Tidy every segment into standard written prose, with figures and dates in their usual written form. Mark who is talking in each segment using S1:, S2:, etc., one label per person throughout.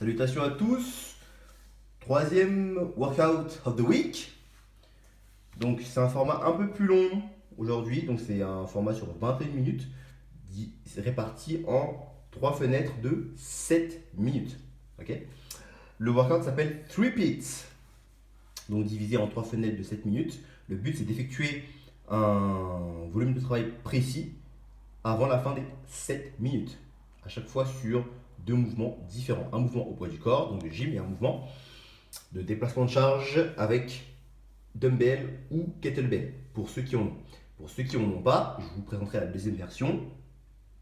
S1: Salutations à tous. Troisième workout of the week. Donc c'est un format un peu plus long aujourd'hui. Donc c'est un format sur 21 minutes réparti en trois fenêtres de 7 minutes. Ok. Le workout s'appelle 3 Pits. Donc divisé en trois fenêtres de 7 minutes. Le but c'est d'effectuer un volume de travail précis avant la fin des 7 minutes. À chaque fois sur deux mouvements différents. Un mouvement au poids du corps, donc le gym, et un mouvement de déplacement de charge avec dumbbell ou kettlebell, pour ceux qui en ont. Pour ceux qui n'en ont pas, je vous présenterai la deuxième version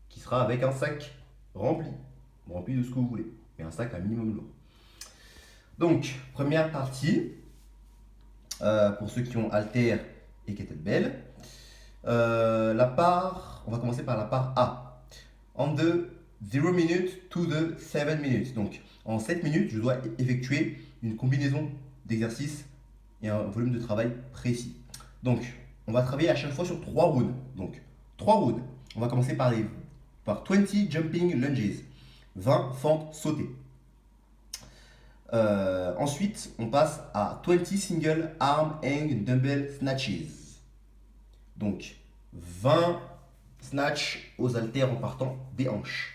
S1: qui sera avec un sac rempli de ce que vous voulez, mais un sac à minimum lourd. Donc, première partie, pour ceux qui ont haltère et kettlebell. On va commencer par la part A. On the 0 minutes to the 7 minutes. Donc, en 7 minutes, je dois effectuer une combinaison d'exercices et un volume de travail précis. Donc, on va travailler à chaque fois sur 3 rounds. Donc, 3 rounds. On va commencer par 20 jumping lunges, 20 fentes sautées. Ensuite, on passe à 20 single arm hang dumbbell snatches. Donc, 20 snatch aux haltères en partant des hanches.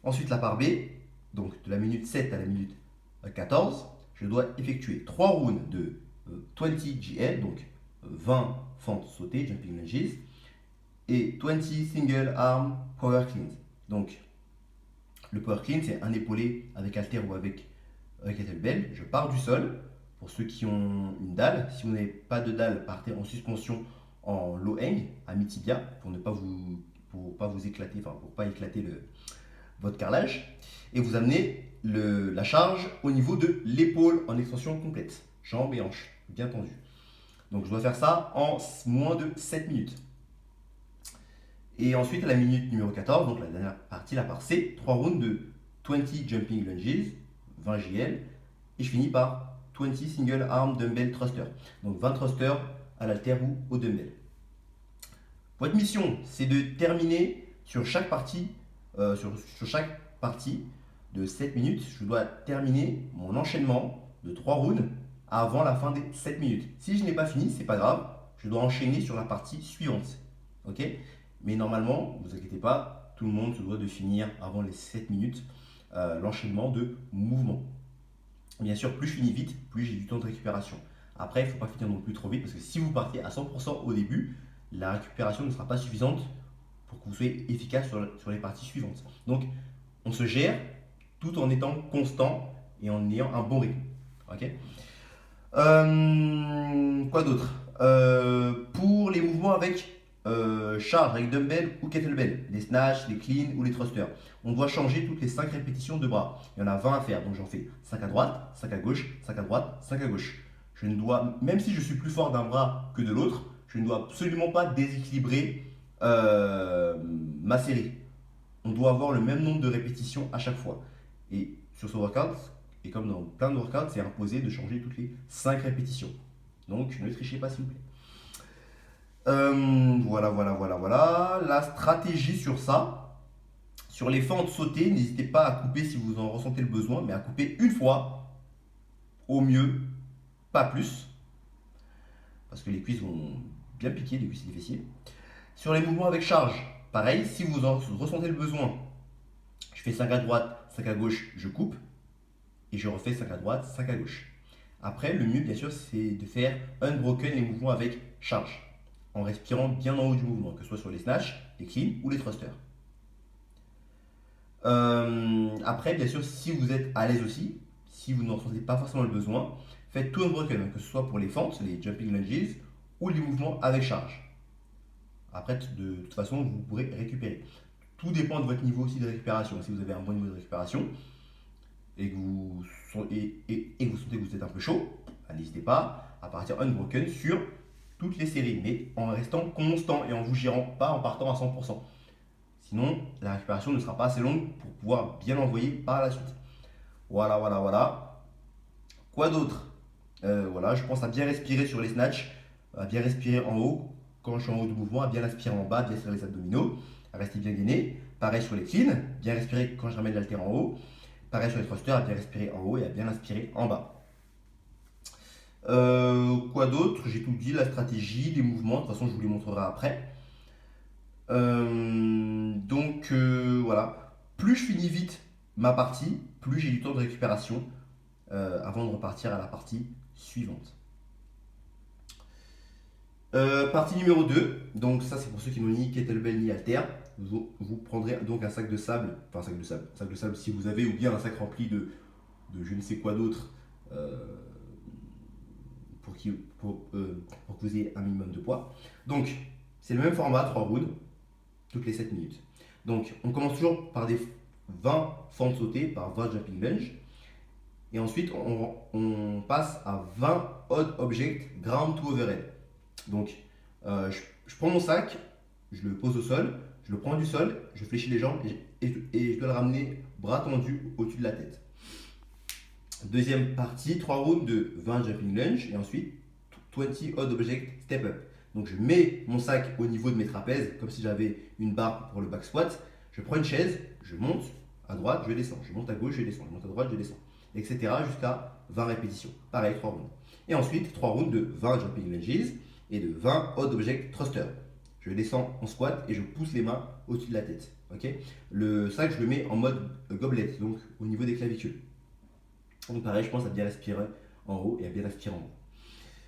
S1: Ensuite, la part B, donc de la minute 7 à la minute 14, je dois effectuer 3 rounds de 20 GL, donc 20 fentes sautées, jumping lunges, et 20 single arm power cleans. Donc, le power clean, c'est un épaulé avec halter ou avec kettlebell. Je pars du sol. Pour ceux qui ont une dalle, si vous n'avez pas de dalle, partez en suspension en low hang à mi-tibia pour ne pas vous éclater, enfin pour pas éclater votre carrelage. Et vous amenez la charge au niveau de l'épaule en extension complète, jambes et hanches, bien tendu. Donc je dois faire ça en moins de 7 minutes. Et ensuite à la minute numéro 14, donc la dernière partie, la part C, 3 rounds de 20 jumping lunges, 20 JL, et je finis par 20 single arm dumbbell thruster. Donc 20 thrusters à l'haltère ou au dumbbell. Votre mission, c'est de terminer sur chaque partie, sur chaque partie de 7 minutes, je dois terminer mon enchaînement de 3 rounds avant la fin des 7 minutes. Si je n'ai pas fini, c'est pas grave, je dois enchaîner sur la partie suivante. Ok? Mais normalement, ne vous inquiétez pas, tout le monde se doit de finir avant les 7 minutes l'enchaînement de mouvements. Bien sûr, plus je finis vite, plus j'ai du temps de récupération. Après, il ne faut pas finir non plus trop vite parce que si vous partez à 100% au début, la récupération ne sera pas suffisante pour que vous soyez efficace sur les parties suivantes. Donc, on se gère tout en étant constant et en ayant un bon rythme. Ok. Quoi d'autre? Pour les mouvements avec charge, avec dumbbell ou kettlebell, les snatch, les clean ou les thrusters, on doit changer toutes les 5 répétitions de bras. Il y en a 20 à faire, donc j'en fais 5 à droite, 5 à gauche, 5 à droite, 5 à gauche. Je ne dois, même si je suis plus fort d'un bras que de l'autre, je ne dois absolument pas déséquilibrer ma série. On doit avoir le même nombre de répétitions à chaque fois. Et sur ce workout, et comme dans plein de workouts, c'est imposé de changer toutes les 5 répétitions. Donc ne trichez pas s'il vous plaît. Voilà. La stratégie sur ça, sur les fentes sautées, n'hésitez pas à couper si vous en ressentez le besoin, mais à couper une fois, au mieux, pas plus, parce que les cuisses vont bien piquer, les cuisses et les fessiers. Sur les mouvements avec charge, pareil, si vous en ressentez le besoin, je fais 5 à droite, 5 à gauche, je coupe, et je refais 5 à droite, 5 à gauche. Après, le mieux, bien sûr, c'est de faire unbroken les mouvements avec charge, en respirant bien en haut du mouvement, que ce soit sur les snatch, les clean ou les thrusters. Après, bien sûr, si vous êtes à l'aise aussi, si vous n'en ressentez pas forcément le besoin, faites tout unbroken, que ce soit pour les fentes, les jumping lunges, ou les mouvements avec charge. Après, de toute façon, vous pourrez récupérer. Tout dépend de votre niveau aussi de récupération. Si vous avez un bon niveau de récupération et que vous sentez que vous êtes un peu chaud, n'hésitez pas à partir unbroken sur toutes les séries, mais en restant constant et en vous gérant pas en partant à 100%. Sinon, la récupération ne sera pas assez longue pour pouvoir bien envoyer par la suite. Voilà. Quoi d'autre? Je pense à bien respirer sur les snatchs, à bien respirer en haut quand je suis en haut du mouvement, à bien aspirer en bas, bien serrer les abdominaux, à rester bien gainé. Pareil sur les cleans, bien respirer quand je ramène l'haltère en haut. Pareil sur les thrusters, à bien respirer en haut et à bien inspirer en bas. Quoi d'autre? J'ai tout dit, la stratégie, les mouvements, de toute façon je vous les montrerai après. Voilà, plus je finis vite ma partie, plus j'ai du temps de récupération avant de repartir à la partie suivante. Partie numéro 2, donc ça c'est pour ceux qui n'ont ni kettlebell ni halter. Vous prendrez donc un sac de sable, enfin un sac de sable si vous avez, ou bien un sac rempli de je ne sais quoi d'autre pour que vous ayez un minimum de poids. Donc c'est le même format, 3 rounds, toutes les 7 minutes. Donc on commence toujours par des 20 fentes sautées, par 20 jumping lunge. Et ensuite on passe à 20 odd object ground to overhead. Donc je prends mon sac, je le pose au sol, je le prends du sol, je fléchis les jambes et je dois le ramener bras tendu au-dessus de la tête. Deuxième partie, 3 rounds de 20 jumping lunge et ensuite 20 odd object step up. Donc je mets mon sac au niveau de mes trapèzes, comme si j'avais une barre pour le back squat. Je prends une chaise, je monte à droite, je descends. Je monte à gauche, je descends. Je monte à droite, je descends. Etc. jusqu'à 20 répétitions. Pareil, 3 rounds. Et ensuite, 3 rounds de 20 jumping lunges et de 20 odd object thruster. Je descends en squat et je pousse les mains au-dessus de la tête. Okay, le sac, je le mets en mode gobelet, donc au niveau des clavicules. Donc pareil, je pense à bien respirer en haut et à bien respirer en bas.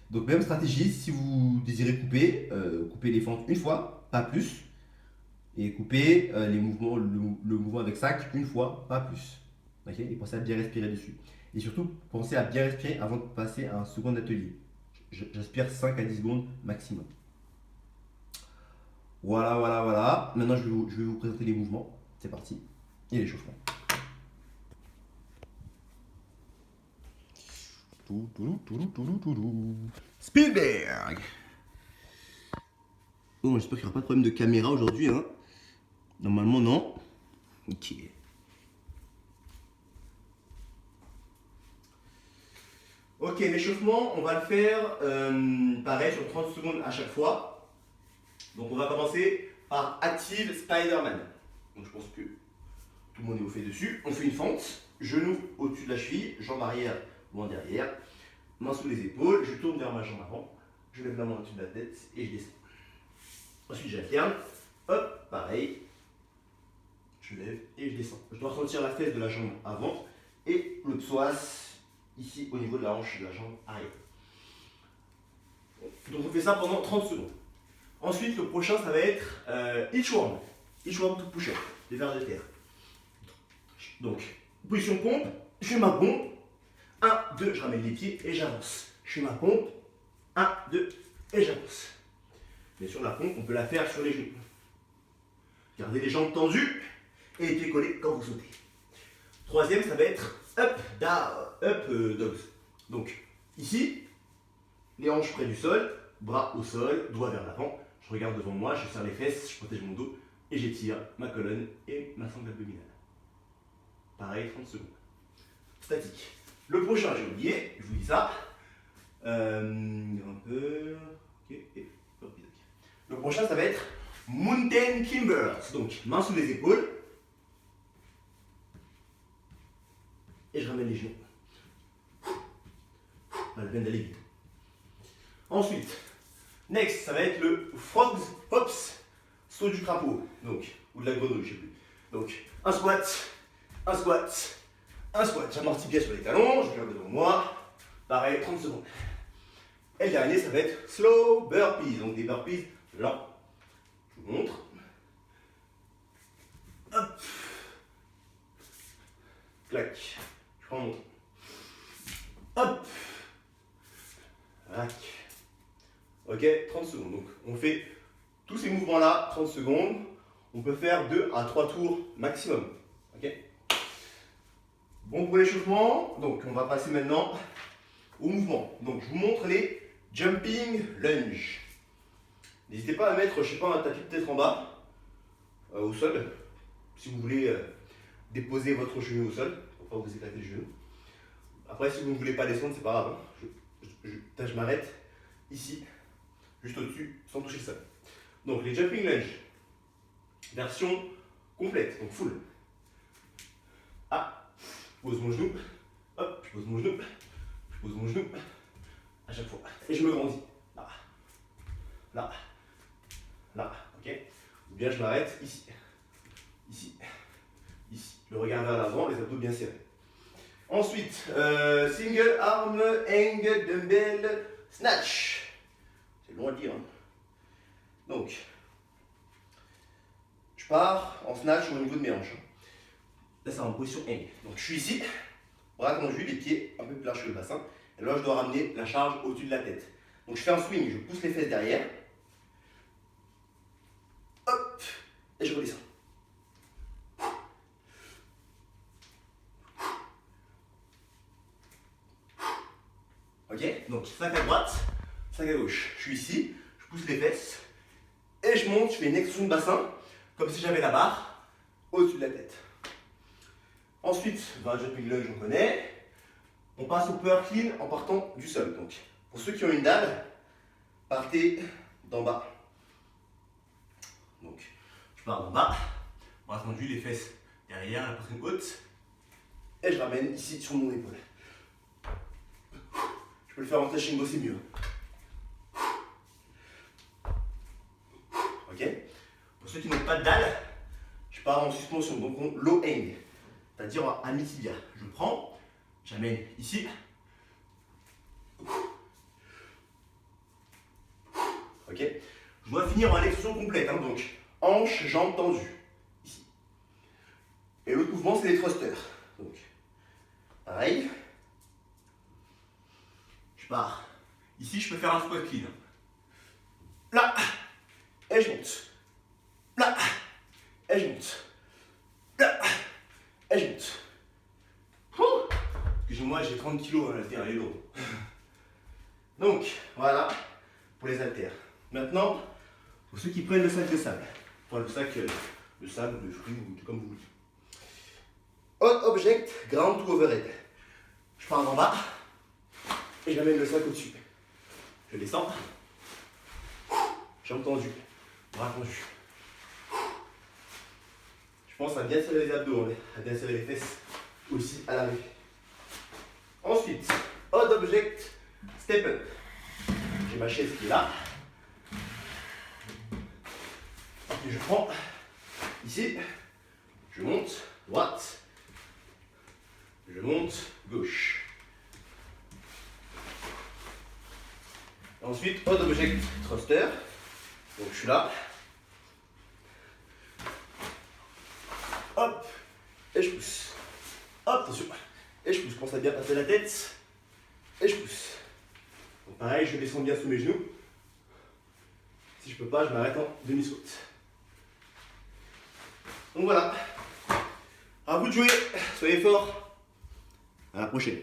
S1: Donc même stratégie, si vous désirez couper, coupez les fentes une fois, pas plus. Et coupez les mouvements, le mouvement avec sac une fois, pas plus. Okay, et pensez à bien respirer dessus. Et surtout, pensez à bien respirer avant de passer à un second atelier. J'aspire 5 à 10 secondes maximum. Voilà. Maintenant, je vais vous présenter les mouvements. C'est parti. Et l'échauffement. Spielberg. Bon, j'espère qu'il n'y aura pas de problème de caméra aujourd'hui. Hein. Normalement, non. Ok. Ok, l'échauffement, on va le faire pareil sur 30 secondes à chaque fois. Donc on va commencer par Active Spider-Man. Donc je pense que tout le monde est au fait dessus. On fait une fente, genou au-dessus de la cheville, jambe arrière loin derrière, main sous les épaules, je tourne vers ma jambe avant, je lève la main au-dessus de la tête et je descends. Ensuite j'alterne, hop, pareil, je lève et je descends. Je dois ressentir la fesse de la jambe avant et le psoas ici au niveau de la hanche de la jambe arrière. Donc on fait ça pendant 30 secondes. Ensuite le prochain ça va être inchworm to push-up, les vers de terre. Donc position pompe, je fais ma pompe, 1, 2, je ramène les pieds et j'avance. Je fais ma pompe, 1, 2 et j'avance. Bien sûr la pompe on peut la faire sur les genoux. Gardez les jambes tendues et les pieds collés quand vous sautez. Troisième ça va être up, dogs. Donc ici, les hanches près du sol, bras au sol, doigts vers l'avant. Je regarde devant moi, je serre les fesses, je protège mon dos et j'étire ma colonne et ma sangle abdominale. Pareil, 30 secondes. Statique. Le prochain, j'ai oublié, je vous dis ça. Un peu. Ok, et hop, le prochain, ça va être Mountain Climbers. Donc, main sous les épaules. Et je ramène les genoux. Pas la peine d'aller vite. Ensuite, next, ça va être le Frogs Hops, saut du crapaud, donc, ou de la grenouille, je sais plus. Donc, un squat, un squat, un squat. J'amortis bien sur les talons, je regarde devant moi. Pareil, 30 secondes. Et le dernier, ça va être slow burpees, donc des burpees lents. Je vous montre. Hop. Clac. Je prends mon temps. Hop. Clac. Ok, 30 secondes. Donc, on fait tous ces mouvements-là, 30 secondes. On peut faire 2 à 3 tours maximum. Ok. Bon pour l'échauffement. Donc, on va passer maintenant au mouvement. Donc, je vous montre les jumping lunge. N'hésitez pas à mettre, je sais pas, un tapis de tête en bas, au sol, si vous voulez déposer votre genou au sol, pour pas vous éclater le genou. Après, si vous ne voulez pas descendre, c'est pas grave. Hein. Je m'arrête ici, juste au-dessus, sans toucher le sol. Donc, les jumping lunge, version complète, donc full. 1, je pose mon genou, hop, je pose mon genou, je pose mon genou, à chaque fois. Et je me grandis. Là, là, là, ok. Ou bien je m'arrête ici, ici, ici. Le regard vers l'avant, les abdos bien serrés. Ensuite, single arm hang dumbbell snatch. C'est long à dire. Hein. Donc, je pars en snatch au niveau de mes hanches. Là, c'est en position hang. Donc, je suis ici, bras tendus, les pieds un peu plus larges que le bassin. Et là, je dois ramener la charge au-dessus de la tête. Donc, je fais un swing, je pousse les fesses derrière. Hop, et je redescends. Ok, donc 5 à droite, 5 à gauche. Je suis ici, je pousse les fesses et je monte, je fais une extension de bassin comme si j'avais la barre au-dessus de la tête. Ensuite, un jumping lunge, on connaît. On passe au power clean en partant du sol. Donc, pour ceux qui ont une dalle, partez d'en bas. Donc, je pars d'en bas, bras tendus, les fesses derrière, la poitrine haute, et je ramène ici sur mon épaule. Je peux le faire en stretching aussi mieux. Ok. Pour ceux qui n'ont pas de dalle, je pars en suspension, donc en low hang, c'est-à-dire à mi-tibia. Je prends, j'amène ici. Ok. Je dois finir en extension complète, hein, donc hanches, jambes tendues. Ici. Et l'autre mouvement, c'est les thrusters. Donc, pareil. Je pars. Ici, je peux faire un squat clean. Là, et je monte. Là, et je monte. Là, et je monte. Excusez-moi, j'ai 30 kg à l'haltère, elle est lourde. Donc, voilà pour les haltères. Maintenant, pour ceux qui prennent le sac de sable. Enfin, le sac de sable, de fruits, ou comme vous voulez. Hot object, ground to overhead. Je pars en bas et j'amène le sac au-dessus. Je descends. Jambes tendues, bras tendus. Je pense à bien serrer les abdos, hein, à bien serrer les fesses aussi à l'arrivée. Ensuite, hot object, step up. J'ai ma chaise qui est là. Et je prends ici, je monte, droite, je monte, gauche. Ensuite, hot object thruster. Donc je suis là. Hop, et je pousse. Hop, attention. Et je pousse. Je pense à bien passer la tête. Et je pousse. Donc pareil, je descends bien sous mes genoux. Si je peux pas, je m'arrête en demi-saut. Donc voilà. À vous de jouer. Soyez forts. À la prochaine.